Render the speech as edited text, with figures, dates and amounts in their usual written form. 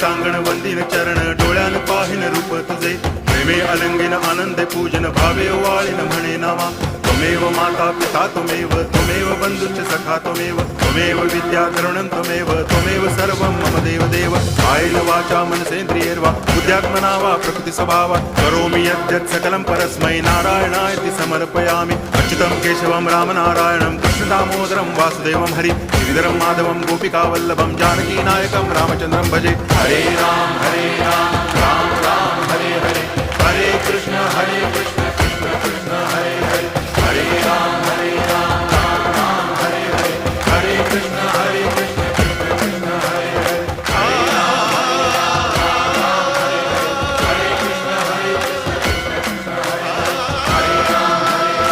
कांगण वंदिन चरण डोळ्यान पाहिन रूप तुझे प्रेमे अलंगिन आनंद पूजन भावे वाळीन म्हणे नामा त्वमेव माता पिता त्वमेव बंधुश्च सखा त्वमेव विद्या द्रवणं त्वमेव सर्वं मम देव कायेन वाचा मनसेन्द्रियैर्वा बुद्ध्यात्मना वा प्रकृति स्वभावात् करोमि यद्यत् सकलं परस्मै नारायणायति समर्पयामि अच्युतं केशवं रामनारायणं कृष्णदामोदरं वासुदेवं हरि गिरिधरं माधवं गोपिकावल्लभं जानकीनायकं रामचन्द्रं भजे हरे राम राम राम हरे हरे हरे कृष्ण